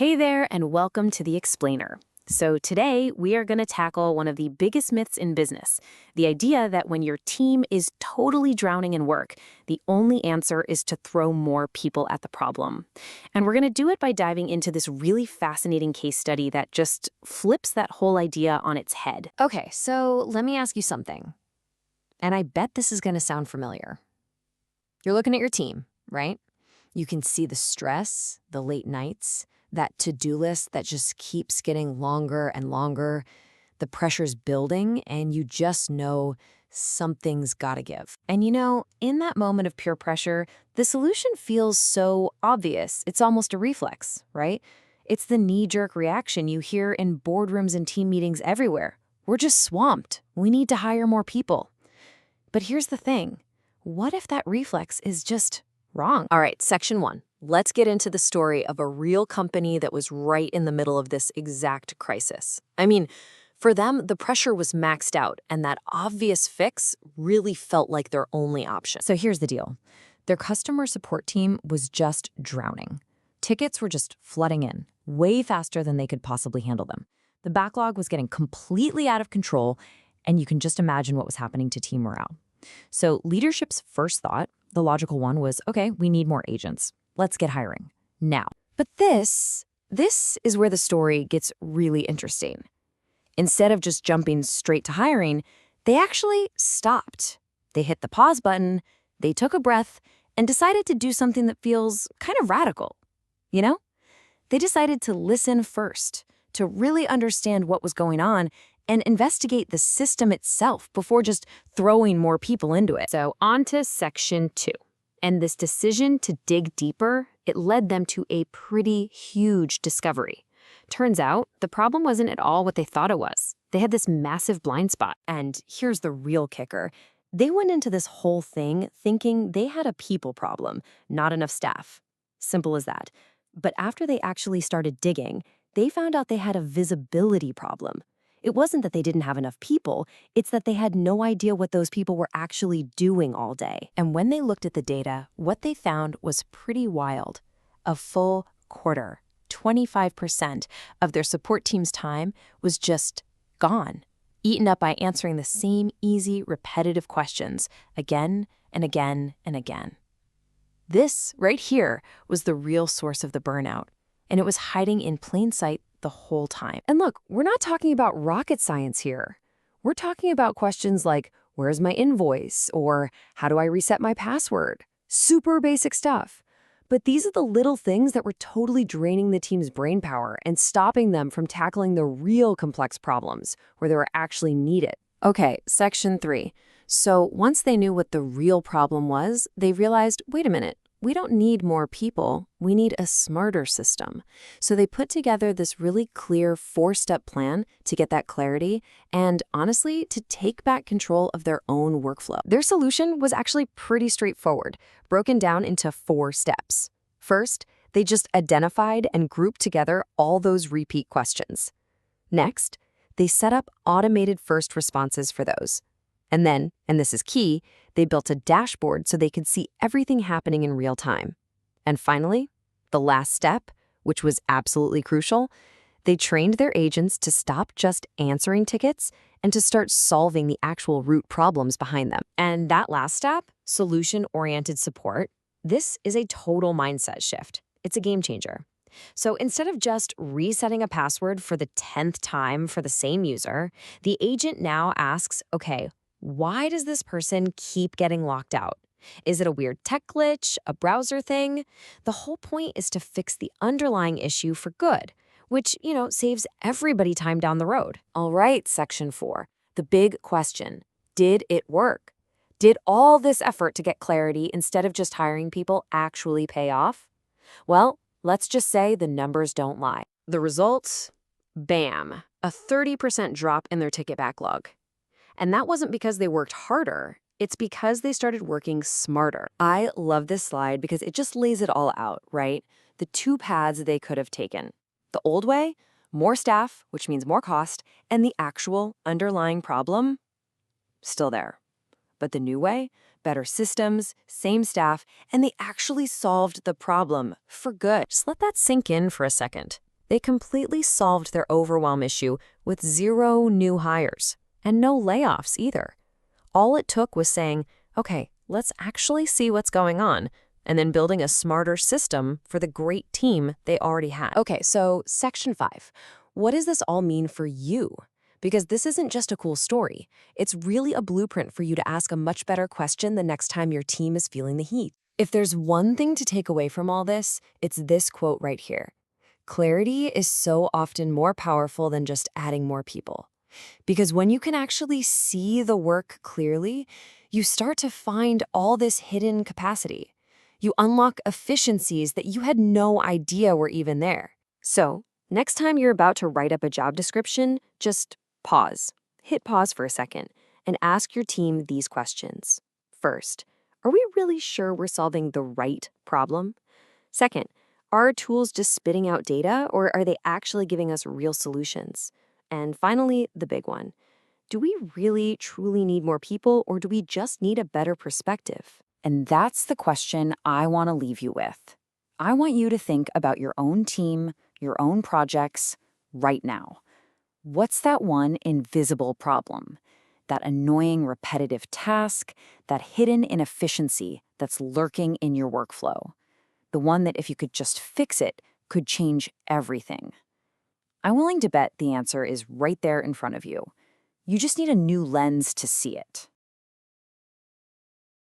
Hey there, and welcome to The Explainer. So, today we are going to tackle one of the biggest myths in business, the idea that when your team is totally drowning in work, the only answer is to throw more people at the problem. And we're going to do it by diving into this really fascinating case study that just flips that whole idea on its head. Okay, so let me ask you something. And I bet this is going to sound familiar. You're looking at your team, right? You can see the stress, the late nights, that to-do list that just keeps getting longer and longer. The pressure's building, and you just know something's gotta give. And in that moment of pure pressure, the solution feels so obvious. It's almost a reflex, right? It's the knee-jerk reaction you hear in boardrooms and team meetings everywhere. We're just swamped. We need to hire more people. But here's the thing. What if that reflex is just wrong? All right, section 1. Let's get into the story of a real company that was right in the middle of this exact crisis. I mean, for them, the pressure was maxed out, and that obvious fix really felt like their only option. So here's the deal. Their customer support team was just drowning. Tickets were just flooding in, way faster than they could possibly handle them. The backlog was getting completely out of control, and you can just imagine what was happening to team morale. So leadership's first thought, the logical one, was, okay, we need more agents. Let's get hiring now. But this is where the story gets really interesting. Instead of just jumping straight to hiring, they actually stopped. They hit the pause button, they took a breath, and decided to do something that feels kind of radical. You know? They decided to listen first, to really understand what was going on and investigate the system itself before just throwing more people into it. So on to section 2. And this decision to dig deeper, it led them to a pretty huge discovery. Turns out, the problem wasn't at all what they thought it was. They had this massive blind spot. And here's the real kicker. They went into this whole thing thinking they had a people problem, not enough staff. Simple as that. But after they actually started digging, they found out they had a visibility problem. It wasn't that they didn't have enough people, it's that they had no idea what those people were actually doing all day. And when they looked at the data, what they found was pretty wild. A full quarter, 25% of their support team's time was just gone, eaten up by answering the same easy, repetitive questions again and again and again. This right here was the real source of the burnout, and it was hiding in plain sight the whole time. And look, we're not talking about rocket science here. We're talking about questions like, where's my invoice? Or how do I reset my password? Super basic stuff. But these are the little things that were totally draining the team's brain power and stopping them from tackling the real complex problems where they were actually needed. Okay, section 3. So once they knew what the real problem was, they realized, wait a minute, we don't need more people, we need a smarter system. So they put together this really clear 4-step plan to get that clarity and, honestly, to take back control of their own workflow. Their solution was actually pretty straightforward, broken down into 4 steps. First, they just identified and grouped together all those repeat questions. Next, they set up automated first responses for those. And then, and this is key, they built a dashboard so they could see everything happening in real time. And finally, the last step, which was absolutely crucial, they trained their agents to stop just answering tickets and to start solving the actual root problems behind them. And that last step, solution-oriented support, this is a total mindset shift. It's a game changer. So instead of just resetting a password for the 10th time for the same user, the agent now asks, okay, why does this person keep getting locked out? Is it a weird tech glitch, a browser thing? The whole point is to fix the underlying issue for good, which, saves everybody time down the road. All right, section 4, the big question. Did it work? Did all this effort to get clarity instead of just hiring people actually pay off? Well, let's just say the numbers don't lie. The results? Bam, a 30% drop in their ticket backlog. And that wasn't because they worked harder. It's because they started working smarter. I love this slide because it just lays it all out, right? The 2 paths they could have taken. The old way, more staff, which means more cost, and the actual underlying problem, still there. But the new way, better systems, same staff, and they actually solved the problem for good. Just let that sink in for a second. They completely solved their overwhelm issue with 0 new hires and no layoffs either. All it took was saying, okay, let's actually see what's going on, and then building a smarter system for the great team they already had. Okay, so Section 5. What does this all mean for you? Because this isn't just a cool story. It's really a blueprint for you to ask a much better question the next time your team is feeling the heat. If there's one thing to take away from all this, it's this quote right here. Clarity is so often more powerful than just adding more people. Because when you can actually see the work clearly, you start to find all this hidden capacity. You unlock efficiencies that you had no idea were even there. So, next time you're about to write up a job description, just pause. Hit pause for a second and ask your team these questions. First, are we really sure we're solving the right problem? Second, are our tools just spitting out data, or are they actually giving us real solutions? And finally, the big one. Do we really, truly need more people, or do we just need a better perspective? And that's the question I want to leave you with. I want you to think about your own team, your own projects, right now. What's that one invisible problem? That annoying repetitive task, that hidden inefficiency that's lurking in your workflow? The one that if you could just fix it, could change everything. I'm willing to bet the answer is right there in front of you. You just need a new lens to see it.